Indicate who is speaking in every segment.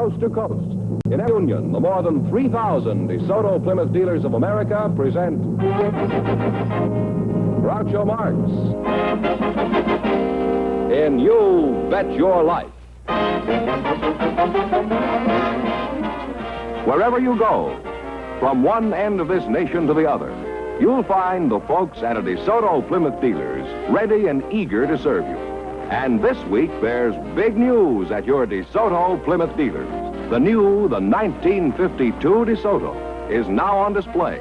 Speaker 1: coast to coast. In union, the more than 3,000 DeSoto Plymouth Dealers of America present Groucho Marx in You Bet Your Life. Wherever you go, from one end of this nation to the other, you'll find the folks at a DeSoto Plymouth Dealers ready and eager to serve you. And this week, there's big news at your DeSoto Plymouth Dealers. The 1952 DeSoto is now on display.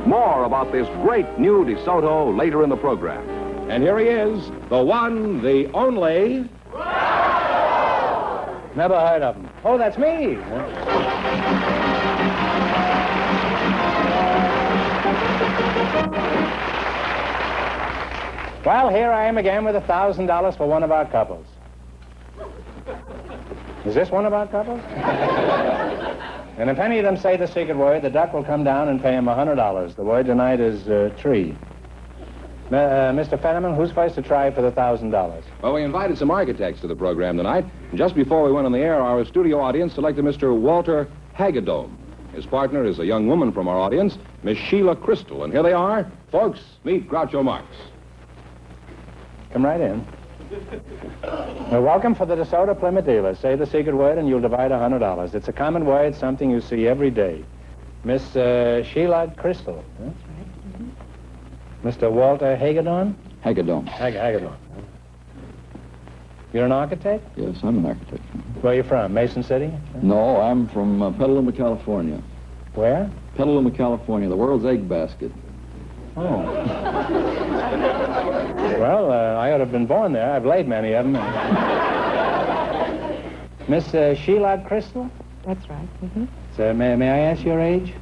Speaker 1: More about this great new DeSoto later in the program. And here he is, the one, the only...
Speaker 2: Never heard of him. Oh, that's me. Well, here I am again with $1,000 for one of our couples. Is this one of our couples? And if any of them say the secret word, the duck will come down and pay him $100. The word tonight is tree. Mr. Fenneman, who's first to try for the $1,000?
Speaker 1: Well, we invited some architects to the program tonight. And just before we went on the air, our studio audience selected Mr. Walter Hagedorn. His partner is a young woman from our audience, Miss Sheila Crystal. And here they are. Folks, meet Groucho Marx.
Speaker 2: Come right in. Well, welcome for the DeSoto Plymouth Dealers. Say the secret word and you'll divide $100. It's a common word, something you see every day. Miss Sheila Crystal. That's right. Mm-hmm. Mr. Walter Hagedorn?
Speaker 3: Hagedorn.
Speaker 2: Hagedorn. You're an architect?
Speaker 3: Yes, I'm an architect.
Speaker 2: Where are you from? Mason City?
Speaker 3: No, I'm from Petaluma, California.
Speaker 2: Where?
Speaker 3: Petaluma, California, the world's egg basket.
Speaker 2: Oh. Well, I ought to have been born there. I've laid many of them. Miss Sheila Crystal?
Speaker 4: That's right. Mm-hmm.
Speaker 2: So, may I ask your age?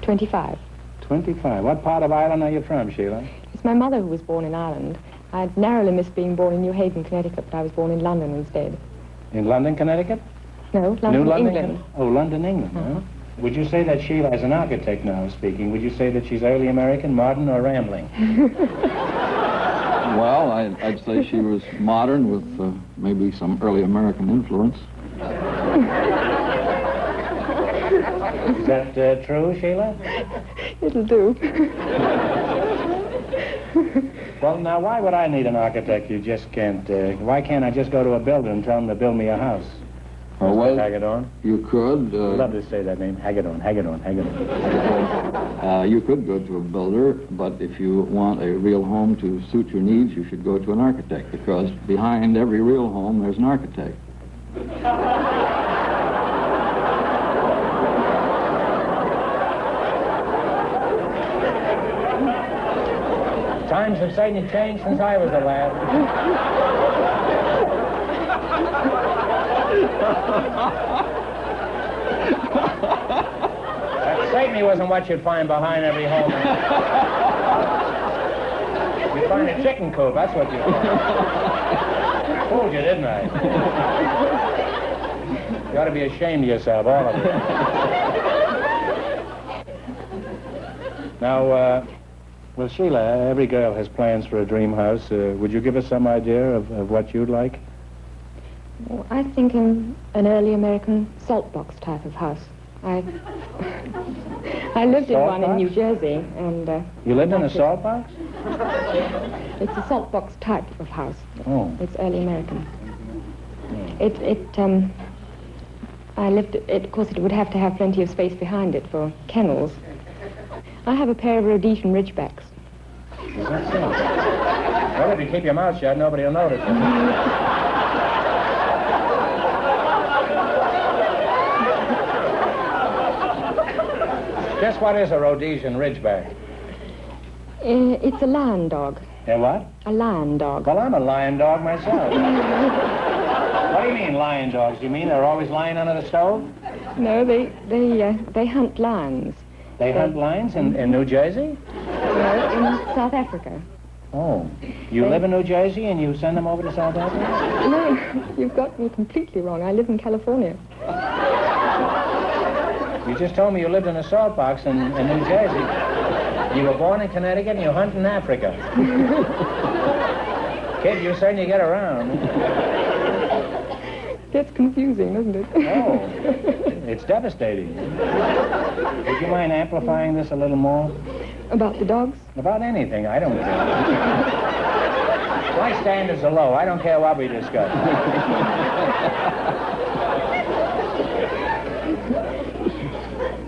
Speaker 4: 25.
Speaker 2: 25. What part of Ireland are you from, Sheila?
Speaker 4: It's my mother who was born in Ireland. I narrowly missed being born in New Haven, Connecticut, but I was born in London instead.
Speaker 2: In London, Connecticut?
Speaker 4: No, London,
Speaker 2: New London,
Speaker 4: England.
Speaker 2: Oh, London, England, huh? Would you say that Sheila, as an architect now speaking, would you say that she's early American, modern, or rambling?
Speaker 3: Well, I'd say she was modern with maybe some early American influence.
Speaker 2: Is that true, Sheila?
Speaker 4: It'll do.
Speaker 2: Well, now, why would I need an architect? You just can't. Why can't I just go to a builder and tell him to build me a house?
Speaker 3: Oh, well,
Speaker 2: Hagedorn?
Speaker 3: You could.
Speaker 2: I'd love to say that name. Hagedorn.
Speaker 3: You could go to a builder, but if you want a real home to suit your needs, you should go to an architect, because behind every real home, there's an architect.
Speaker 2: Times have certainly changed since I was a lad. That certainly wasn't what you'd find behind every home. You'd find a chicken coop, that's what you'd find. Fooled you, didn't I? You ought to be ashamed of yourself, all of you. Now, well, Sheila, every girl has plans for a dream house. Would you give us some idea of what you'd like?
Speaker 4: Well, I think an early American salt box type of house. I lived in one in New Jersey, and...
Speaker 2: You lived in a salt box?
Speaker 4: It's a salt box type of house.
Speaker 2: Oh.
Speaker 4: It's early American. Of course, it would have to have plenty of space behind it for kennels. I have a pair of Rhodesian Ridgebacks.
Speaker 2: Is that so? Well, if you keep your mouth shut, nobody will notice it. Guess what is a Rhodesian Ridgeback?
Speaker 4: It's a lion dog.
Speaker 2: A what?
Speaker 4: A lion dog.
Speaker 2: Well, I'm a lion dog myself. What do you mean, lion dogs? You mean they're always lying under the stove?
Speaker 4: No, they hunt lions.
Speaker 2: They hunt lions in New Jersey?
Speaker 4: No, in South Africa.
Speaker 2: Oh. You live in New Jersey and you send them over to South Africa?
Speaker 4: No, you've got me completely wrong. I live in California.
Speaker 2: You just told me you lived in a salt box in New Jersey. You were born in Connecticut and you hunt in Africa. Kid, you certainly get around.
Speaker 4: gets confusing, doesn't it?
Speaker 2: Oh, it's devastating. Would you mind amplifying this a little more?
Speaker 4: About the dogs?
Speaker 2: About anything, I don't care. My standards are low. I don't care what we discuss.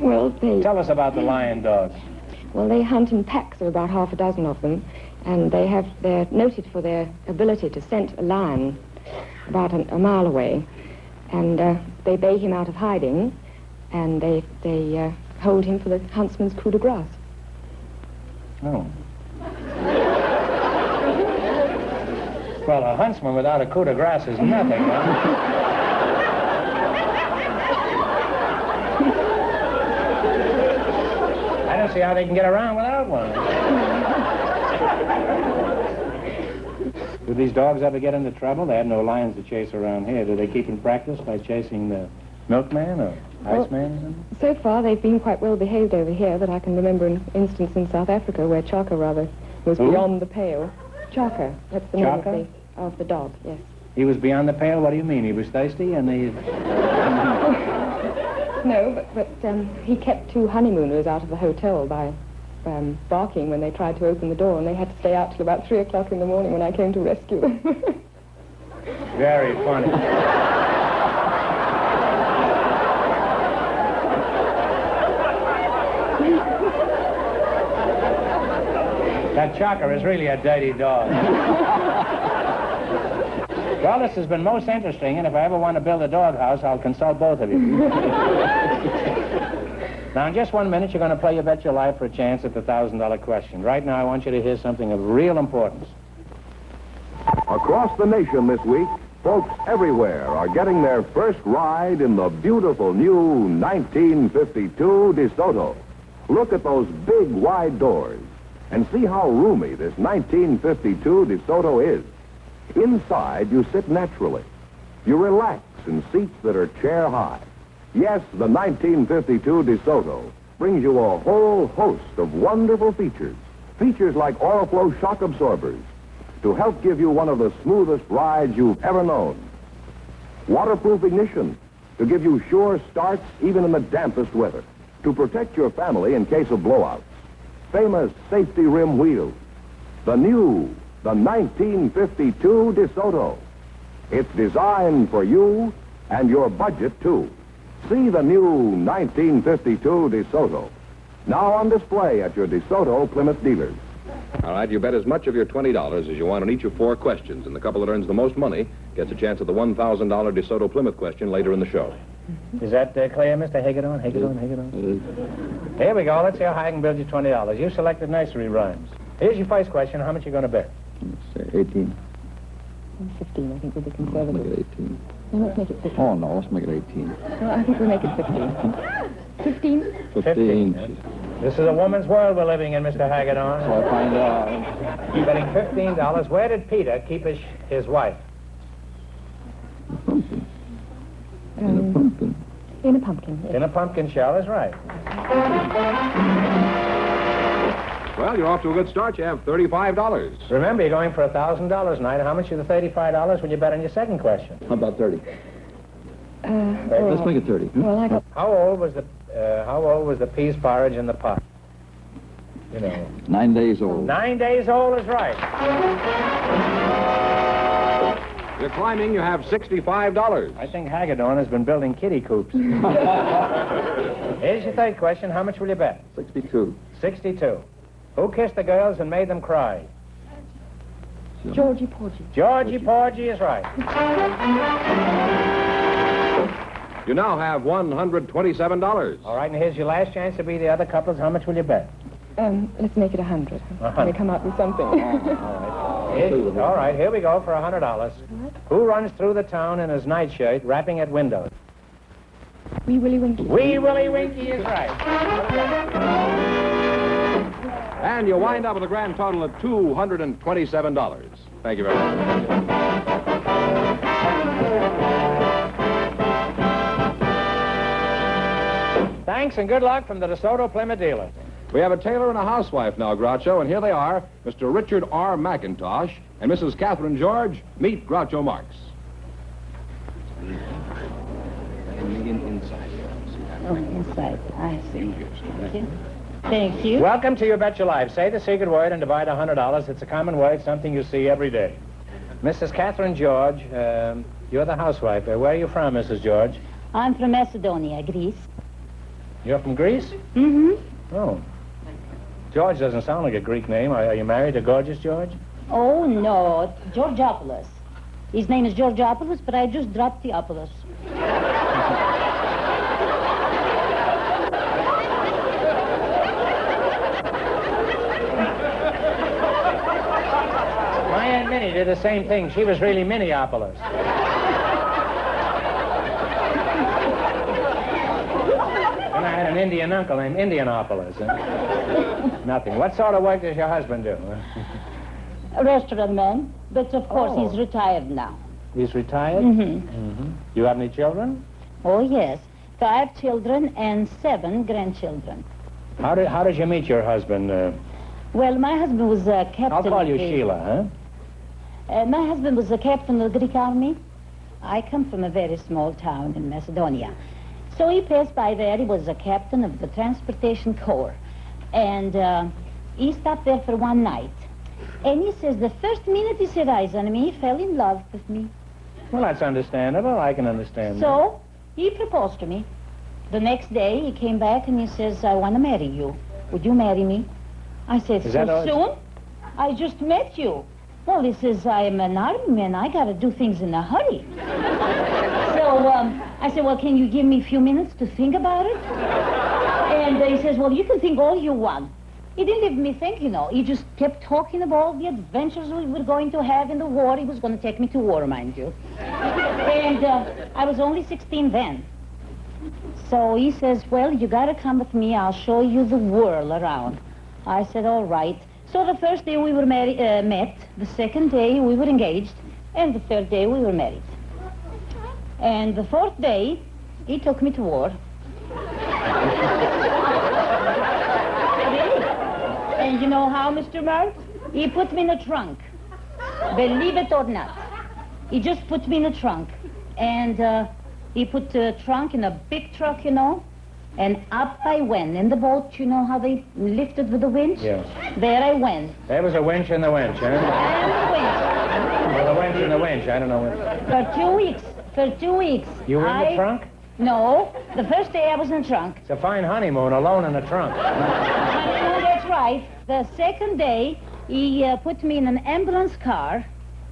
Speaker 4: Well,
Speaker 2: Tell us about the lion dogs.
Speaker 4: Well, they hunt in packs. There are about half a dozen of them, and they're noted for their ability to scent a lion about a mile away, and they bay him out of hiding, and they hold him for the huntsman's coup de grace.
Speaker 2: Oh. Well, a huntsman without a coup de grace is nothing, huh? I don't see how they can get around without one. Do these dogs ever get into trouble? They have no lions to chase around here. Do they keep in practice by chasing the milkman or iceman?
Speaker 4: So far, they've been quite well behaved over here, but I can remember an instance in South Africa where Chaka, rather, was
Speaker 2: Who?
Speaker 4: beyond the pale. Chaka, that's the name
Speaker 2: Chaka?
Speaker 4: of the dog, yes.
Speaker 2: He was beyond the pale? What do you mean? He was thirsty and he...
Speaker 4: No, but he kept two honeymooners out of the hotel by barking when they tried to open the door, and they had to stay out till about 3 o'clock in the morning when I came to rescue them.
Speaker 2: Very funny. That Chaka is really a dirty dog. Well, this has been most interesting, and if I ever want to build a doghouse, I'll consult both of you. Now, in just 1 minute, you're going to play You Bet Your Life for a chance at the $1,000 question. Right now, I want you to hear something of real importance.
Speaker 1: Across the nation this week, folks everywhere are getting their first ride in the beautiful new 1952 DeSoto. Look at those big, wide doors and see how roomy this 1952 DeSoto is. Inside, you sit naturally. You relax in seats that are chair high. Yes, the 1952 DeSoto brings you a whole host of wonderful features. Features like Oriflow shock absorbers to help give you one of the smoothest rides you've ever known. Waterproof ignition to give you sure starts even in the dampest weather. To protect your family in case of blowouts. Famous safety rim wheels. The 1952 DeSoto. It's designed for you and your budget, too. See the new 1952 DeSoto. Now on display at your DeSoto Plymouth dealers.
Speaker 5: All right, you bet as much of your $20 as you want on each of 4 questions, and the couple that earns the most money gets a chance at the $1,000 DeSoto Plymouth question later in the show.
Speaker 2: Is that clear, Mr. Hagedorn? Here we go. Let's see how I can build you $20. You selected nursery rhymes. Here's your first question. How much you going to bet?
Speaker 3: Let's say 18.
Speaker 4: 15, I think, would be
Speaker 3: Let's
Speaker 4: conservative.
Speaker 3: make it 18.
Speaker 4: No, let's make it 15.
Speaker 3: Oh, no, let's make it 18.
Speaker 4: No, I think we'll make it 15. 15?
Speaker 3: 15.
Speaker 2: This is a woman's world we're living in, Mr. Hagedorn.
Speaker 3: So I find out.
Speaker 2: You're betting $15. Where did Peter keep his wife?
Speaker 3: Pumpkin. In a pumpkin.
Speaker 4: In a pumpkin, yes.
Speaker 2: In a pumpkin shell is right.
Speaker 5: Well, you're off to a good start. You have $35.
Speaker 2: Remember, you're going for $1,000 tonight. How much of the $35 will you bet on your second question?
Speaker 3: How about 30?
Speaker 4: Well,
Speaker 3: Let's make it 30.
Speaker 4: well, I got...
Speaker 2: How old was the peas porridge in the pot? You know.
Speaker 3: 9 days old.
Speaker 2: 9 days old is right.
Speaker 5: You're climbing. You have $65.
Speaker 2: I think Hagedorn has been building kiddie coops. Here's your third question. How much will you bet?
Speaker 3: 62.
Speaker 2: 62. Who kissed the girls and made them cry?
Speaker 4: Georgie Porgy.
Speaker 2: Georgie Porgy is right.
Speaker 5: You now have $127.
Speaker 2: All right, and here's your last chance to be the other couples. How much will you bet?
Speaker 4: Let's make it 100.
Speaker 2: Uh-huh.
Speaker 4: May come out with something.
Speaker 2: All right, here we go for $100. Who runs through the town in his nightshirt, rapping at windows?
Speaker 4: Wee Willie Winky.
Speaker 2: Wee Willie Winky is right.
Speaker 5: And you wind up with a grand total of $227. Thank you very much.
Speaker 2: Thanks and good luck from the DeSoto Plymouth dealer.
Speaker 5: We have a tailor and a housewife now, Groucho, and here they are, Mr. Richard R. McIntosh and Mrs. Catherine George. Meet Groucho Marx. Inside.
Speaker 6: Oh, inside. I see. Thank you. Thank you.
Speaker 2: Welcome to You Bet Your Life. Say the secret word and divide $100. It's a common word, something you see every day. Mrs. Catherine George, you're the housewife. Where are you from, Mrs. George?
Speaker 6: I'm from Macedonia, Greece.
Speaker 2: You're from Greece?
Speaker 6: Mm-hmm.
Speaker 2: Oh. George doesn't sound like a Greek name. Are you married to Gorgeous George?
Speaker 6: Oh, no. Georgiopoulos. His name is Georgiopoulos, but I just dropped the Opoulos.
Speaker 2: My Aunt Minnie did the same thing. She was really Minneapolis. And I had an Indian uncle named Indianapolis. Nothing. What sort of work does your husband do?
Speaker 6: A restaurant man, but of course
Speaker 2: Oh.
Speaker 6: he's retired now.
Speaker 2: He's retired?
Speaker 6: Mm-hmm.
Speaker 2: You have any children?
Speaker 6: Oh, yes. 5 children and 7 grandchildren.
Speaker 2: How did you meet your husband?
Speaker 6: Well, my husband was a captain.
Speaker 2: I'll call you
Speaker 6: of the-
Speaker 2: Sheila, huh?
Speaker 6: My husband was a captain of the Greek army. I come from a very small town in Macedonia. So he passed by there. He was a captain of the Transportation Corps. And he stopped there for one night. And he says the first minute he set eyes on me, he fell in love with me.
Speaker 2: Well, that's understandable. I can understand that.
Speaker 6: So he proposed to me. The next day he came back and he says, I want to marry you. Would you marry me? I said,
Speaker 2: Is
Speaker 6: so
Speaker 2: that all-
Speaker 6: soon? I just met you. Well, he says, I'm an army man. I got to do things in a hurry. So I said, well, can you give me a few minutes to think about it? And he says, well, you can think all you want. He didn't leave me think, you know. He just kept talking about all the adventures we were going to have in the war. He was going to take me to war, mind you. And I was only 16 then. So he says, well, you got to come with me. I'll show you the world around. I said, all right. So the first day we were met, the second day we were engaged, and the third day we were married. And the fourth day, he took me to war. Really? And you know how, Mr. Mark? He put me in a trunk. Believe it or not. He just put me in a trunk. And he put the trunk in a big truck, you know, and up I went. In the boat, you know how they lifted with the winch?
Speaker 2: Yes.
Speaker 6: There I went.
Speaker 2: There was a winch in the winch, huh?
Speaker 6: And the winch.
Speaker 2: Well, the winch in the winch. I don't know what...
Speaker 6: For 2 weeks. For 2 weeks.
Speaker 2: You were in the trunk?
Speaker 6: No. The first day I was in the trunk.
Speaker 2: It's a fine honeymoon, alone in the trunk.
Speaker 6: Honeymoon, that's right. The second day, he put me in an ambulance car,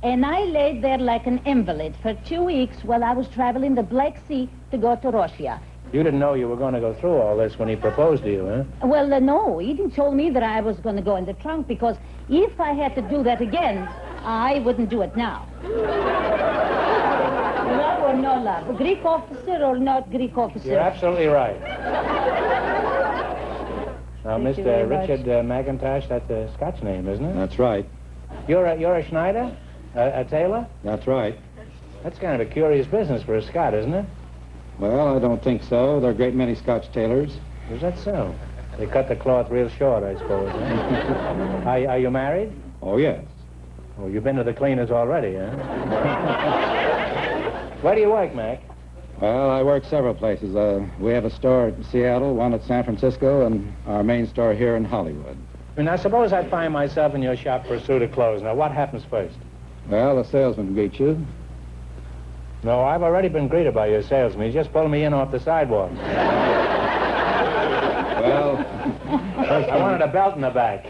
Speaker 6: and I laid there like an invalid for 2 weeks while I was traveling the Black Sea to go to Russia.
Speaker 2: You didn't know you were going to go through all this when he proposed to you, huh?
Speaker 6: Well, no, he didn't tell me that I was going to go in the trunk, because if I had to do that again, I wouldn't do it now. Love or no love? Greek officer or not Greek officer?
Speaker 2: You're absolutely right. Now,
Speaker 6: Thank you
Speaker 2: Mr.
Speaker 6: very much.
Speaker 2: Richard McIntosh, that's a Scotch name, isn't it?
Speaker 3: That's right.
Speaker 2: You're a Schneider? A tailor?
Speaker 3: That's right.
Speaker 2: That's kind of a curious business for a Scot, isn't it?
Speaker 3: Well, I don't think so. There are a great many Scotch tailors.
Speaker 2: Is that so? They cut the cloth real short, I suppose. Huh? Are you married?
Speaker 3: Oh, yes.
Speaker 2: Oh, you've been to the cleaners already, huh? Where do you work, Mac?
Speaker 3: Well, I work several places. We have a store in Seattle, one at San Francisco, and our main store here in Hollywood.
Speaker 2: Now, suppose I find myself in your shop for a suit of clothes. Now, what happens first?
Speaker 3: Well, the salesman greets you.
Speaker 2: No, I've already been greeted by your salesman. He just pulled me in off the sidewalk.
Speaker 3: Well,
Speaker 2: I wanted a belt in the back.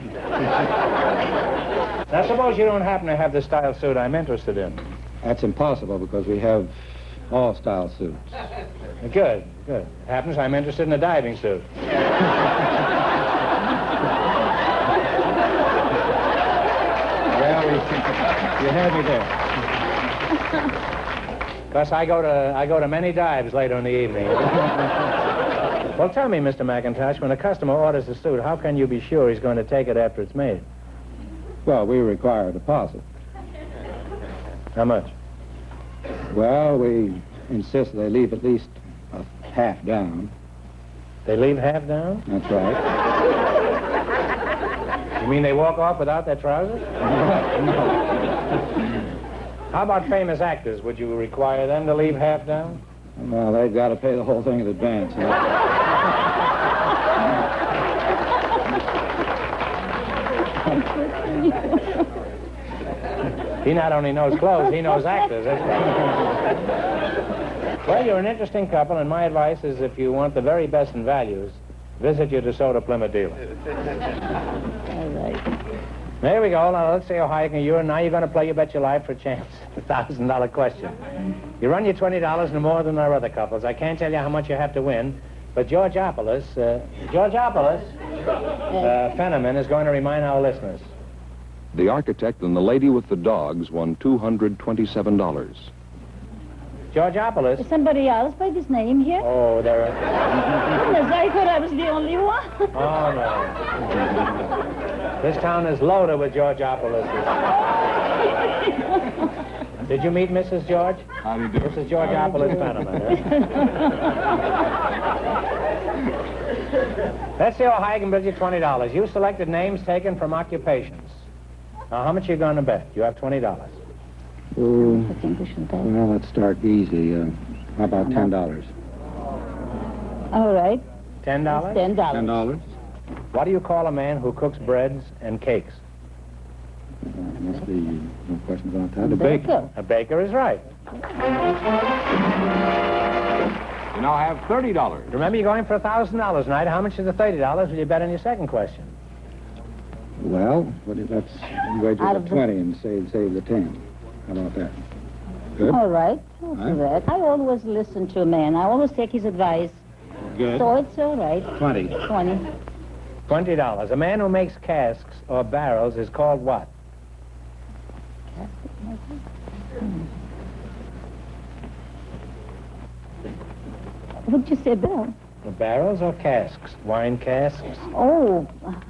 Speaker 2: Now, suppose you don't happen to have the style suit I'm interested in.
Speaker 3: that's impossible because we have all style suits.
Speaker 2: Good, good. Happens I'm interested in a diving suit.
Speaker 3: Well, you have me there.
Speaker 2: Because I go to many dives later in the evening. Well, tell me, Mr. McIntosh, when a customer orders a suit, how can you be sure he's going to take it after it's made?
Speaker 3: Well, we require a deposit.
Speaker 2: How much?
Speaker 3: Well, we insist they leave at least a half down.
Speaker 2: They leave half down?
Speaker 3: That's right.
Speaker 2: You mean they walk off without their trousers? How about famous actors? Would you require them to leave half down?
Speaker 3: Well, they've got to pay the whole thing in advance. You know?
Speaker 2: He not only knows clothes, he knows actors. That's right. Well, you're an interesting couple, and my advice is if you want the very best in values, visit your DeSoto Plymouth dealer.
Speaker 6: All right.
Speaker 2: There we go. Now, let's see how high you can. Now you're going to play You Bet Your Life for a chance. $1,000 question. You run your $20 no more than our other couples. I can't tell you how much you have to win, but Georgeopolis Fenneman is going to remind our listeners.
Speaker 5: The architect and the lady with the dogs won $227.
Speaker 2: Georgeopolis.
Speaker 6: Is somebody else by this name here?
Speaker 2: Oh, there are...
Speaker 6: Goodness, I thought I was the only one.
Speaker 2: Oh, no. This town is loaded with Georgeopolis. Did you meet Mrs. George?
Speaker 3: How do you do?
Speaker 2: This is Georgeopolis Fenneman. Let's see how high I can bid you $20. You selected names taken from occupations. Now, how much are you going to bet? You have $20.
Speaker 3: Well, let's start easy. How about $10?
Speaker 6: All right.
Speaker 2: $10?
Speaker 6: $10.
Speaker 3: $10?
Speaker 2: What do you call a man who cooks breads and cakes?
Speaker 3: Must be no questions about that.
Speaker 6: Baker.
Speaker 2: A baker is right.
Speaker 5: You now have $30.
Speaker 2: Remember, you're going for $1,000 tonight. How much of the $30 will you bet on your second question?
Speaker 3: Well, let's wager
Speaker 6: Out
Speaker 3: the
Speaker 6: of the-
Speaker 3: 20 and save the 10. How about that? Good?
Speaker 6: All right. I'll do
Speaker 3: Huh?
Speaker 6: that. I always listen to a man. I always take his advice.
Speaker 3: Good.
Speaker 6: So it's all right.
Speaker 3: 20.
Speaker 6: 20.
Speaker 2: $20. A man who makes casks or barrels is called what?
Speaker 6: What'd you say, Bill?
Speaker 2: Barrels or casks? Wine casks?
Speaker 6: Oh,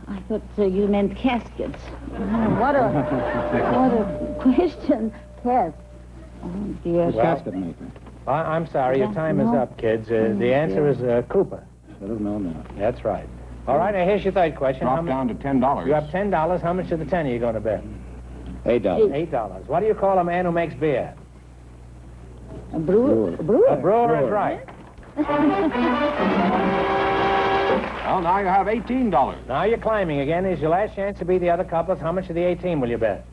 Speaker 6: I thought you meant caskets. Oh, what a question. Cask. Oh, dear.
Speaker 3: Casket maker.
Speaker 2: I'm sorry, your time is
Speaker 6: No.
Speaker 2: up, kids. The answer is Cooper.
Speaker 3: Should have known that.
Speaker 2: That's right. All right, now here's your third question.
Speaker 5: Drop down to $10.
Speaker 2: You have $10. How much of the 10 are you going to bet?
Speaker 3: $8.
Speaker 2: $8. What do you call a man who makes beer?
Speaker 6: A brewer.
Speaker 3: Brewer.
Speaker 6: A brewer.
Speaker 2: A brewer is right.
Speaker 5: Well, now you have $18.
Speaker 2: Now you're climbing again. Here's your last chance to beat the other couples. How much of the 18 will you bet?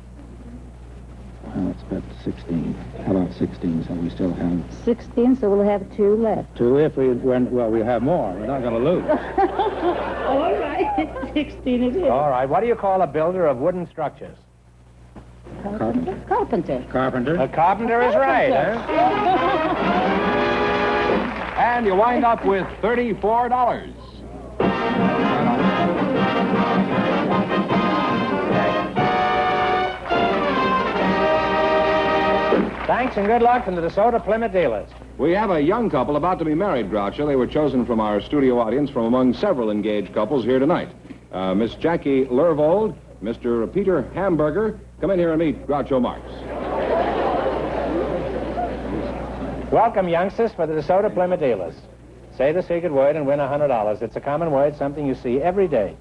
Speaker 3: Let's bet 16. How about 16? So we still have
Speaker 6: 16, so we'll have 2 left.
Speaker 3: 2 if we win. Well, we have more. We're not going to lose.
Speaker 6: All right. 16 it is.
Speaker 2: All right. What do you call a builder of wooden structures?
Speaker 6: Carpenter. Carpenter.
Speaker 3: Carpenter.
Speaker 2: A carpenter is right, huh?
Speaker 5: And you wind up with $34.
Speaker 2: Thanks and good luck from the DeSoto Plymouth dealers.
Speaker 5: We have a young couple about to be married, Groucho. They were chosen from our studio audience from among several engaged couples here tonight. Miss Jackie Lervold, Mr. Peter Hamburger. Come in here and meet Groucho Marx.
Speaker 2: Welcome, youngsters, for the DeSoto Plymouth dealers. Say the secret word and win $100. It's a common word, something you see every day.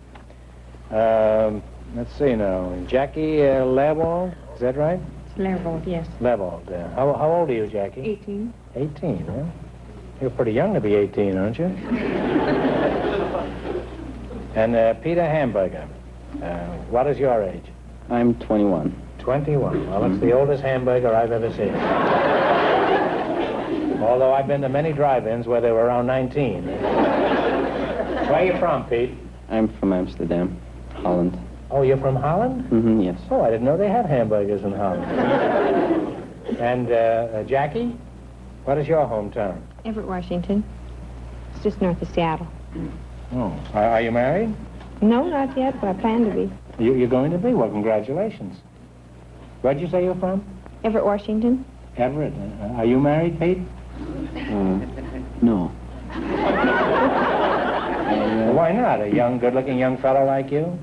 Speaker 2: Let's see now. Jackie Lervold, is that right?
Speaker 4: Lervold, yes.
Speaker 2: Lervold. How old are you, Jackie?
Speaker 4: 18.
Speaker 2: 18, huh? You're pretty young to be 18, aren't you? And Peter Hamburger, what is your age?
Speaker 3: I'm 21.
Speaker 2: 21. Well, it's the oldest hamburger I've ever seen. Although I've been to many drive-ins where they were around 19. Where are you from, Pete?
Speaker 7: I'm from Amsterdam, Holland.
Speaker 2: Oh, you're from Holland?
Speaker 7: Mm-hmm, yes.
Speaker 2: Oh, I didn't know they had hamburgers in Holland. And Jackie, what is your hometown?
Speaker 4: Everett, Washington. It's just north of Seattle.
Speaker 2: Oh. Are you married?
Speaker 4: No, not yet, but I plan to be.
Speaker 2: You're going to be? Well, congratulations. Where'd you say you're from?
Speaker 4: Everett, Washington.
Speaker 2: Everett. Are you married, Pete?
Speaker 7: No.
Speaker 2: Why not? A young, good-looking young fellow like you?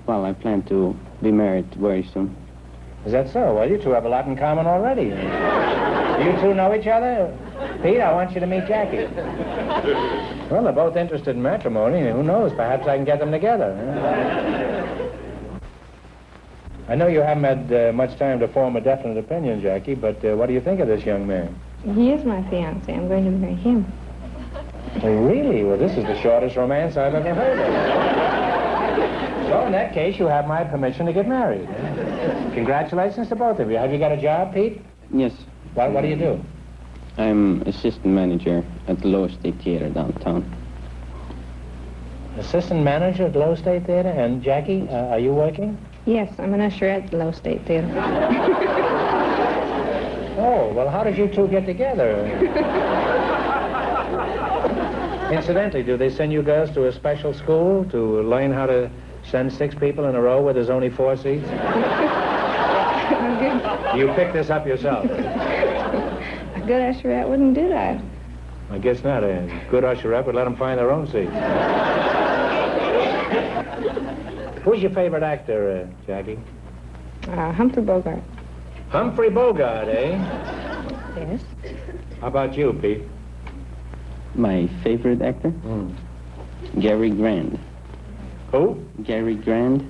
Speaker 7: Well, I plan to be married very soon.
Speaker 2: Is that so? Well, you two have a lot in common already. You two know each other? Pete, I want you to meet Jackie. Well, they're both interested in matrimony. Who knows? Perhaps I can get them together. I know you haven't had much time to form a definite opinion, Jackie, but what do you think of this young man?
Speaker 4: He is my fiancé. I'm going to marry him.
Speaker 2: Oh, really? Well, this is the shortest romance I've ever heard of. So, in that case, you have my permission to get married. Congratulations to both of you. Have you got a job, Pete?
Speaker 7: Yes.
Speaker 2: What do you do?
Speaker 7: I'm assistant manager at the Lower State Theater downtown.
Speaker 2: Assistant manager at Low State Theater. And Jackie, are you working?
Speaker 4: Yes, I'm an usher at the Low State Theater.
Speaker 2: Oh, well, how did you two get together? Incidentally, do they send you girls to a special school to learn how to send 6 people in a row where there's only 4 seats? You picked this up yourself.
Speaker 4: A good usherette wouldn't do that.
Speaker 2: I guess not. A good usherette would let them find their own seats. Who's your favorite actor, Jackie?
Speaker 4: Humphrey Bogart.
Speaker 2: Humphrey Bogart, eh?
Speaker 4: Yes.
Speaker 2: How about you, Pete?
Speaker 7: My favorite actor? Gary Grant.
Speaker 2: Who?
Speaker 7: Gary Grant.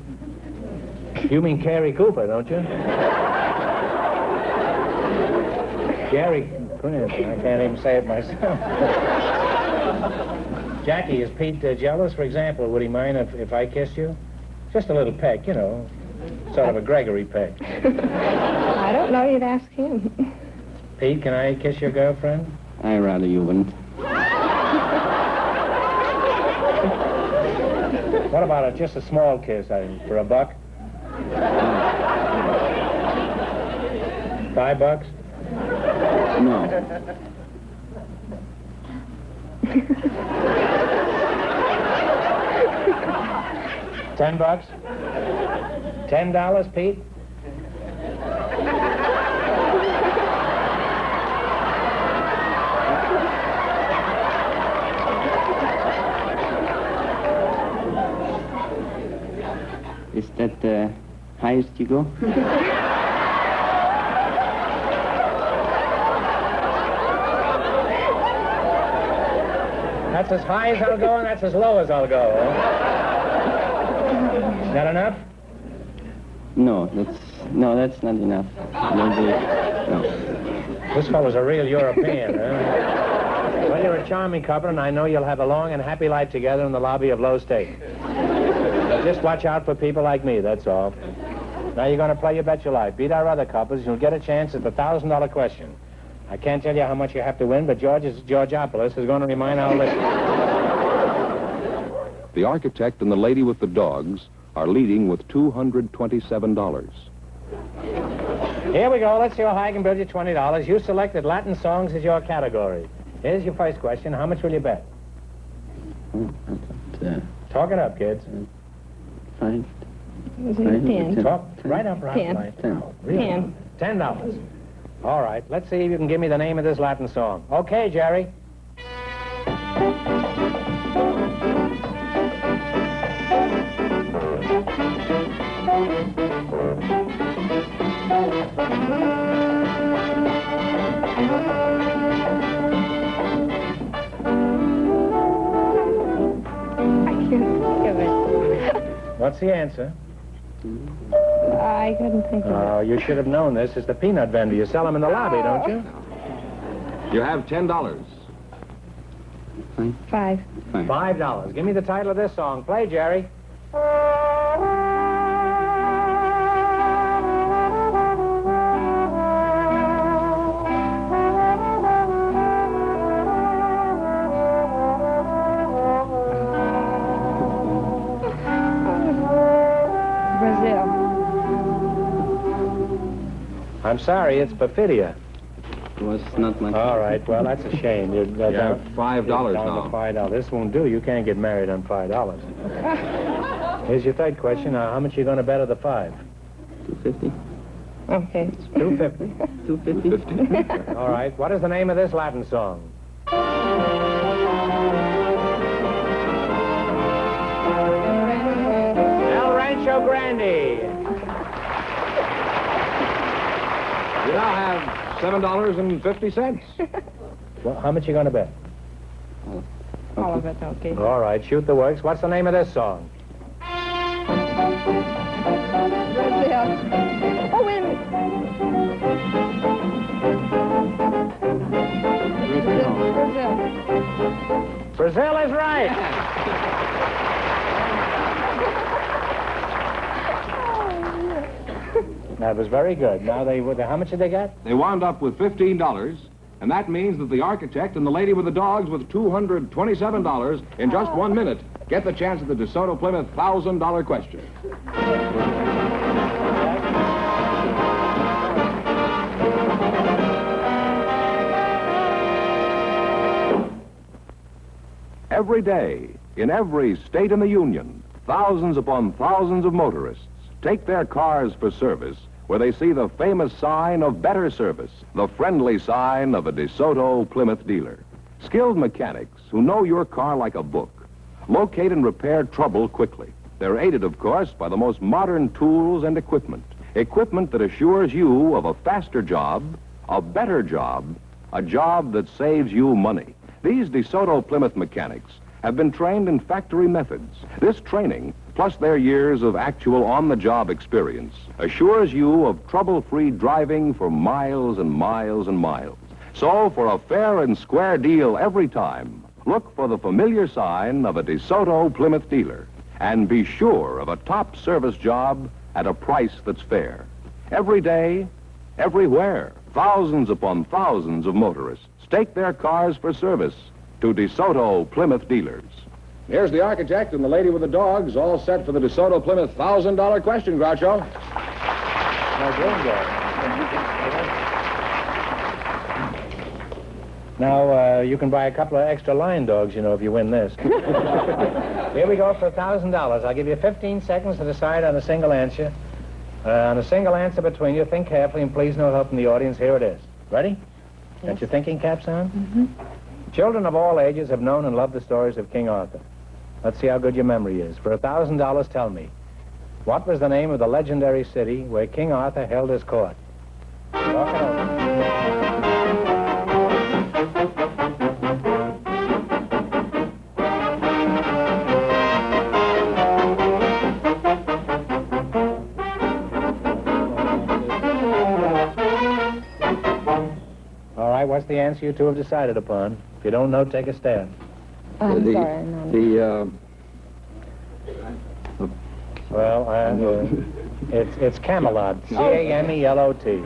Speaker 2: You mean Cary Cooper, don't you? Gary Grant. I can't even say it myself. Jackie, is Pete jealous? For example, would he mind if I kissed you? Just a little peck, you know. Sort of a Gregory peck.
Speaker 4: I don't know. You'd ask him.
Speaker 2: Pete, can I kiss your girlfriend?
Speaker 7: I rather you wouldn't.
Speaker 2: What about just a small kiss for $1? $5?
Speaker 7: No.
Speaker 2: $10? $10, Pete?
Speaker 7: Is that the highest you go?
Speaker 2: That's as high as I'll go, and that's as low as I'll go. Is that enough?
Speaker 7: No, that's not enough. No.
Speaker 2: This fellow's a real European, huh? Well, you're a charming couple, and I know you'll have a long and happy life together in the lobby of Low State. Just watch out for people like me, that's all. Now you're going to play You Bet Your Life. Beat our other couples, you'll get a chance at the $1,000 question. I can't tell you how much you have to win, but Georgopoulos is going to remind our listeners.
Speaker 1: The architect and the lady with the dogs are leading with $227.
Speaker 2: Here we go. Let's see how high I can build you $20. You selected Latin songs as your category. Here's your first question. How much will you bet? Talk it up, kids.
Speaker 7: 5.
Speaker 4: $10.
Speaker 2: Talk right up, right,
Speaker 4: 10.
Speaker 2: right.
Speaker 7: 10.
Speaker 2: Really? $10. All right. Let's see if you can give me the name of this Latin song. Okay, Jerry. What's the answer?
Speaker 4: I couldn't think of
Speaker 2: Oh,
Speaker 4: it.
Speaker 2: you should have known this. It's the peanut vendor. You sell them in the lobby, don't you?
Speaker 1: You have $10.
Speaker 4: $5.
Speaker 2: $5. Give me the title of this song. Play, Jerry.
Speaker 4: Brazil.
Speaker 2: I'm sorry, it's Perfidia.
Speaker 7: It was not much.
Speaker 2: All right, well, that's a shame. You're
Speaker 1: You have $5
Speaker 2: down
Speaker 1: now.
Speaker 2: to $5. This won't do. You can't get married on $5. Here's your third question. How much are you going to bet of the 5?
Speaker 7: 250.
Speaker 4: Okay.
Speaker 2: $250.
Speaker 7: 250.
Speaker 2: All right. What is the name of this Latin song? El Rancho Grande.
Speaker 1: You now have $7.50.
Speaker 2: Well, how much are you going to bet?
Speaker 4: All of it, okay.
Speaker 2: All right, shoot the works. What's the name of this song?
Speaker 4: Brazil.
Speaker 2: That was very good. Now, how much did they get?
Speaker 5: They wound up with $15, and that means that the architect and the lady with the dogs with $227 in just 1 minute get the chance at the DeSoto Plymouth $1,000 question.
Speaker 1: Every day, in every state in the Union, thousands upon thousands of motorists take their cars for service where they see the famous sign of better service, the friendly sign of a DeSoto Plymouth dealer. Skilled mechanics who know your car like a book locate and repair trouble quickly. They're aided, of course, by the most modern tools and equipment that assures you of a faster job, a better job, a job that saves you money. These DeSoto Plymouth mechanics have been trained in factory methods. This training, plus their years of actual on-the-job experience, assures you of trouble-free driving for miles and miles and miles. So, for a fair and square deal every time, look for the familiar sign of a DeSoto Plymouth dealer, and be sure of a top service job at a price that's fair. Every day, everywhere, thousands upon thousands of motorists take their cars for service to DeSoto Plymouth dealers.
Speaker 5: Here's the architect and the lady with the dogs, all set for the DeSoto Plymouth $1,000 question, Groucho.
Speaker 2: Now, you can buy a couple of extra line dogs, you know, if you win this. Here we go for $1,000. I'll give you 15 seconds to decide on a single answer. On a single answer between you, think carefully, and please no help from the audience. Here it is. Ready? Got your thinking caps on?
Speaker 4: Mm-hmm.
Speaker 2: Children of all ages have known and loved the stories of King Arthur. Let's see how good your memory is. For $1,000, tell me, what was the name of the legendary city where King Arthur held his court? Talk it over. All right, what's the answer you two have decided upon? If you don't know, take a stab.
Speaker 4: I'm sorry, no.
Speaker 2: Well, it's Camelot. C-A-M-E-L-O-T.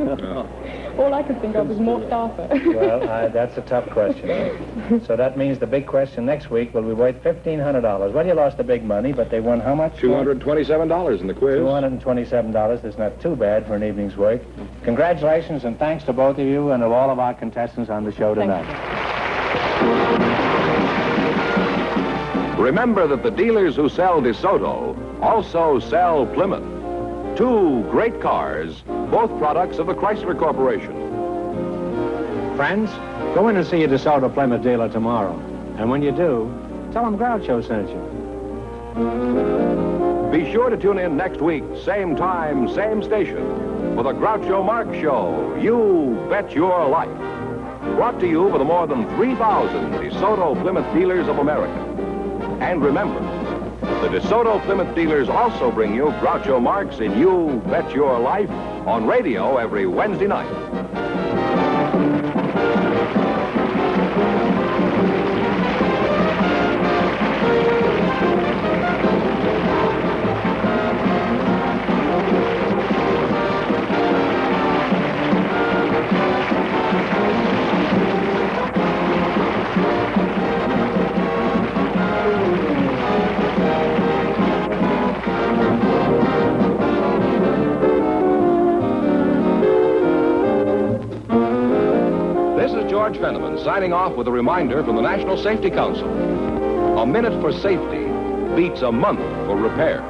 Speaker 4: All I could think of was Mort Arthur.
Speaker 2: Well, that's a tough question. So that means the big question next week will be worth $1,500. Well, you lost the big money, but they won how much?
Speaker 5: $227 in the quiz.
Speaker 2: $227. That's not too bad for an evening's work. Congratulations and thanks to both of you and to all of our contestants on the show tonight.
Speaker 1: Remember that the dealers who sell DeSoto also sell Plymouth. Two great cars, both products of the Chrysler Corporation.
Speaker 2: Friends, go in and see a DeSoto Plymouth dealer tomorrow. And when you do, tell them Groucho sent you.
Speaker 1: Be sure to tune in next week, same time, same station, for the Groucho Marx Show, You Bet Your Life. Brought to you by the more than 3,000 DeSoto Plymouth dealers of America. And remember, the DeSoto Plymouth dealers also bring you Groucho Marx in You Bet Your Life on radio every Wednesday night. George Fenneman signing off with a reminder from the National Safety Council. A minute for safety beats a month for repairs.